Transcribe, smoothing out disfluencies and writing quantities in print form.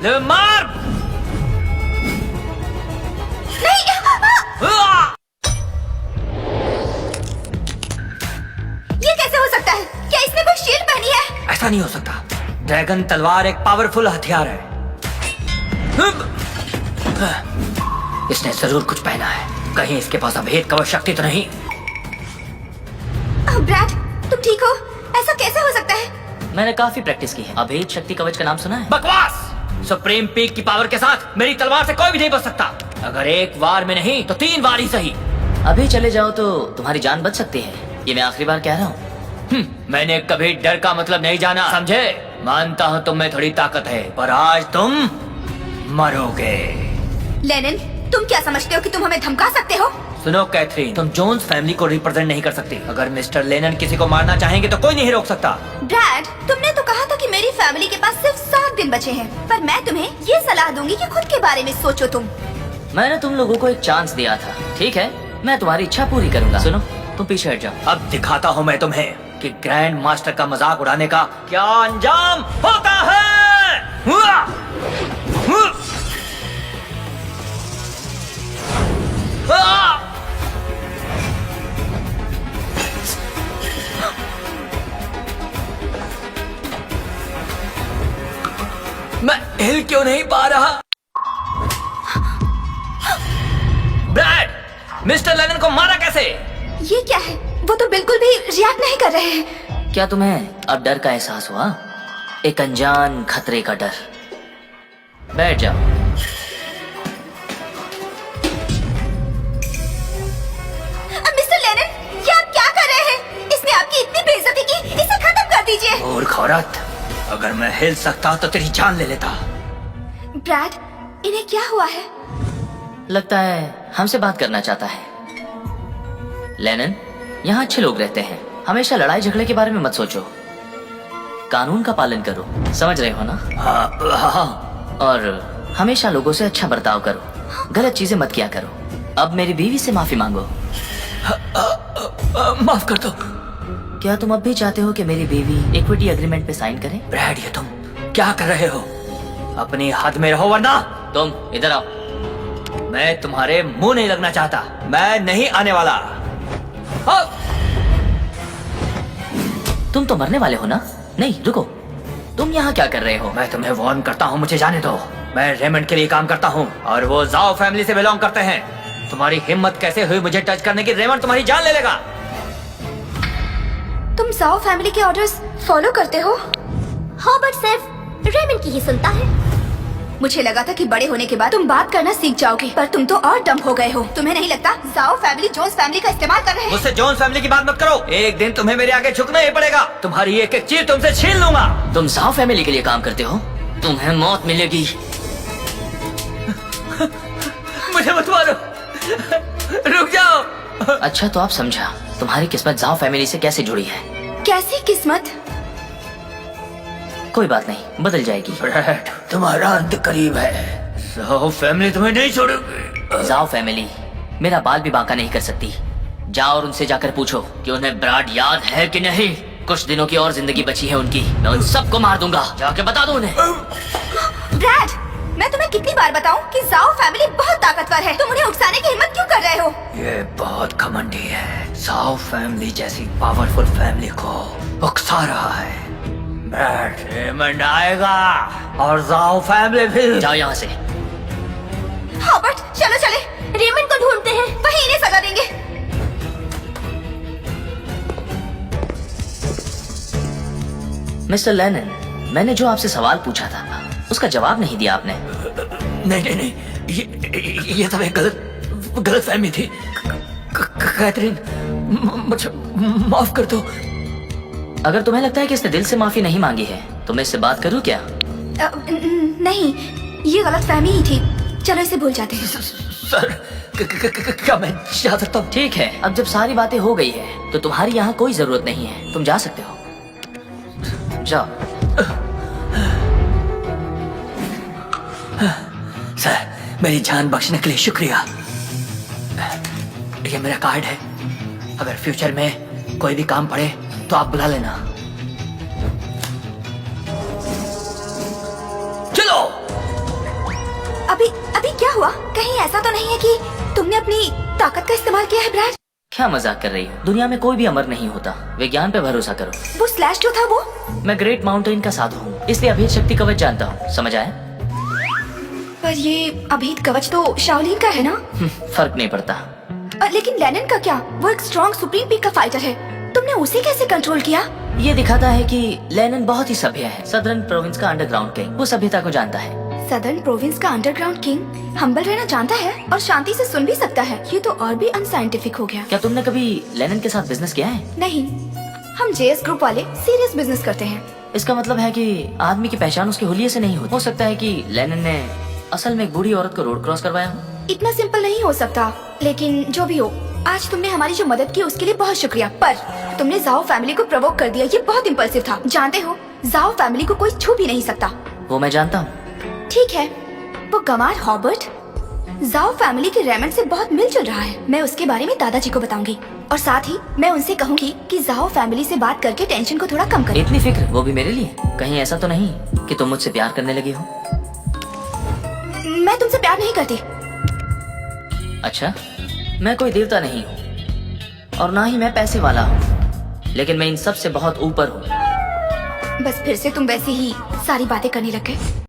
ले मार। नहीं। ये कैसे हो सकता है? क्या इसने कोई शील्ड पहनी है? ऐसा नहीं हो सकता। ड्रैगन तलवार एक पावरफुल हथियार है। इसने जरूर कुछ पहना है। कहीं इसके पास अभेद कवच शक्ति तो नहीं? ब्रैड, तुम ठीक हो? ऐसा कैसे हो सकता है? मैंने काफी प्रैक्टिस की है। अभेद शक्ति कवच का नाम सुना है? बकवास। सुप्रीम पीक की पावर के साथ मेरी तलवार से कोई भी नहीं बच सकता। अगर एक बार में नहीं तो 3 बार ही सही। अभी चले जाओ तो तुम्हारी जान बच सकती है। ये मैं आखिरी बार कह रहा हूँ। मैंने कभी डर का मतलब नहीं जाना, समझे? मानता हूँ तुम में थोड़ी ताकत है, पर आज तुम मरोगे। लेनिन, तुम क्या समझते हो कि तुम हमें धमका सकते हो? सुनो कैथरीन, तुम जोन्स फैमिली को रिप्रेजेंट नहीं कर सकती। अगर मिस्टर लेनन किसी को मारना चाहेंगे तो कोई नहीं रोक सकता। ब्रैड, तुमने तो कहा था कि मेरी फैमिली के पास सिर्फ 7 दिन बचे हैं, पर मैं तुम्हें ये सलाह दूंगी कि खुद के बारे में सोचो तुम। मैंने तुम लोगों को एक चांस दिया था, ठीक है? मैं तुम्हारी इच्छा पूरी करूंगा। सुनो, तुम पीछे हट जाओ। अब दिखाता हूँ मैं तुम्हें कि ग्रैंड मास्टर का मजाक उड़ाने का क्या अंजाम होता है। हुआ! हुआ! आ! मैं हिल क्यों नहीं पा रहा? ब्रैड, मिस्टर लेनन को मारा कैसे? ये क्या है? वो तो बिल्कुल भी रिएक्ट नहीं कर रहे हैं। क्या तुम्हें अब डर का एहसास हुआ? एक अनजान खतरे का डर। बैठ जाओ। मिस्टर लेनन, ये आप क्या कर रहे हैं? इसने आपकी इतनी बेइज्जती की, इसे खत्म कर दीजिए। मूर्ख औरत, अगर मैं हिल सकता तो तेरी जान ले लेता। ब्रैड, इन्हें क्या हुआ है? लगता है हमसे बात करना चाहता है। लेनन, यहाँ अच्छे लोग रहते हैं। हमेशा लड़ाई झगड़े के बारे में मत सोचो। कानून का पालन करो, समझ रहे हो ना? हाँ। और हमेशा लोगों से अच्छा बर्ताव करो। गलत चीजें मत किया करो। अब मेरी बीवी से माफी मांगो। माफ कर दो। क्या तुम अब भी चाहते हो कि मेरी बीवी इक्विटी एग्रीमेंट पे साइन करे? ब्रैड, ये तुम क्या कर रहे हो? अपनी हद में रहो वरना। तुम इधर आओ। मैं तुम्हारे मुंह नहीं लगना चाहता। मैं नहीं आने वाला। हाँ। तुम तो मरने वाले हो ना? नहीं, रुको। तुम यहाँ क्या कर रहे हो? मैं तुम्हें वार्न करता हूँ, मुझे जाने दो। मैं रेमंड के लिए काम करता हूँ और वो जाओ फैमिली से बिलोंग करते हैं। तुम्हारी हिम्मत कैसे हुई मुझे टच करने की? रेमंड तुम्हारी जान ले लेगा। तुम जाओ फैमिली के ऑर्डर्स फॉलो करते हो? हाँ, बट सिर्फ रेमंड की ही सुनता है। मुझे लगा था कि बड़े होने के बाद तुम बात करना सीख जाओगे, पर तुम तो और डम हो गए हो। तुम्हें नहीं लगता जाओ फैमिली जोन्स फैमिली का इस्तेमाल कर रहे हैं? मुझसे जोन्स फैमिली की बात मत करो। एक दिन तुम्हें मेरे आगे झुकना ही पड़ेगा। तुम्हारी एक एक चीज तुमसे छीन लूंगा। तुम जाओ फैमिली के लिए काम करते हो? तुम्हें मौत मिलेगी। मुझे मत मारो, रुक जाओ। अच्छा, तो आप समझा तुम्हारी किस्मत जाओ फैमिली से कैसे जुड़ी है। कैसी किस्मत? कोई बात नहीं, बदल जाएगी। ब्रैड, तुम्हारा अंत करीब है। जाओ फैमिली तुम्हें नहीं छोड़ेगी। जाओ फैमिली मेरा बाल भी बांका नहीं कर सकती। जाओ और उनसे जाकर पूछो कि उन्हें ब्राड याद है कि नहीं। कुछ दिनों की और जिंदगी बची है उनकी। मैं उन सबको मार दूंगा। जाके बता दो उन्हें। ब्रैड, मैं तुम्हें कितनी बार बताऊं कि जाओ फैमिली बहुत ताकतवर है। तुम उन्हें उकसाने की हिम्मत क्यों कर रहे हो? ये बहुत घमंडी है। जाओ फैमिली जैसी पावरफुल फैमिली को उकसा रहा है। ब्रैड, रेमंड आएगा और जाओ फैमिली भी। जाओ यहाँ से। हाँ, बट चलो चले, रेमंड को ढूंढते हैं, वही इन्हें सजा देंगे। मिस्टर लेनन, मैंने जो आपसे सवाल पूछा था उसका जवाब नहीं दिया आपने। नहीं नहीं नहीं, ये सब एक गलत फहमी थी। कैथरीन, मुझे माफ कर दो। अगर तुम्हें लगता है कि इसने दिल से माफी नहीं मांगी है तो मैं इससे बात करूं क्या? नहीं, ये गलत फहमी ही थी। चलो इसे भूल जाते हैं। सर, क्या मैं जा सकता हूँ? ठीक है, अब जब सारी बातें हो गई है तो तुम्हारी यहाँ कोई जरूरत नहीं है। तुम जा सकते हो। जाओ। सर, मेरी जान बख्शने के लिए शुक्रिया। ये मेरा कार्ड है। अगर फ्यूचर में कोई भी काम पड़े तो आप बुला लेना। चलो। अभी अभी क्या हुआ? कहीं ऐसा तो नहीं है कि तुमने अपनी ताकत का इस्तेमाल किया है ब्रैड? क्या मजाक कर रही हो? दुनिया में कोई भी अमर नहीं होता, विज्ञान पे भरोसा करो। वो स्लैश जो था वो? मैं ग्रेट माउंटेन का साधु हूँ, इसलिए अभेद शक्ति कवच जानता हूँ, समझ आया? पर ये अभेद कवच तो शाओलिन का है ना? फर्क नहीं पड़ता। लेकिन लेनिन का क्या? वो एक स्ट्रॉन्ग सुप्रीम पीक का फाइटर है, तुमने उसे कैसे कंट्रोल किया? ये दिखाता है कि लेनिन बहुत ही सभ्य है, सदर्न प्रोविंस का अंडरग्राउंड किंग, वो सभ्यता को जानता है। सदर्न प्रोविंस का अंडरग्राउंड किंग हम्बल रहना जानता है और शांति से सुन भी सकता है। ये तो और भी अनसाइंटिफिक हो गया। क्या तुमने कभी लेनिन के साथ बिजनेस किया है? नहीं, हम जेएस ग्रुप वाले सीरियस बिजनेस करते हैं। इसका मतलब है कि आदमी की पहचान उसके हुलिये से नहीं होती। हो सकता है कि लेनिन ने असल में एक बूढ़ी औरत को रोड क्रॉस करवाया हो। इतना सिंपल नहीं हो सकता, लेकिन जो भी हो, आज तुमने हमारी जो मदद की उसके लिए बहुत शुक्रिया। पर तुमने जाओ फैमिली को प्रोवोक कर दिया, ये बहुत इम्पल्सिव था। जानते हो, जाओ फैमिली को कोई छू भी नहीं सकता। वो मैं जानता हूँ। ठीक है, वो गंवार हॉबर्ट जाओ फैमिली के रेमंड से बहुत मिलजुल रहा है। मैं उसके बारे में दादाजी को बताऊंगी और साथ ही मैं उनसे कहूंगी कि जाओ फैमिली से बात करके टेंशन को थोड़ा कम करें। इतनी फिक्र, वो भी मेरे लिए? कहीं ऐसा तो नहीं कि तुम मुझसे प्यार करने लगी हो? मैं तुमसे प्यार नहीं करती। अच्छा, मैं कोई देवता नहीं हूँ और ना ही मैं पैसे वाला हूँ, लेकिन मैं इन सब से बहुत ऊपर हूँ। बस फिर से तुम वैसी ही सारी बातें करने लग गए।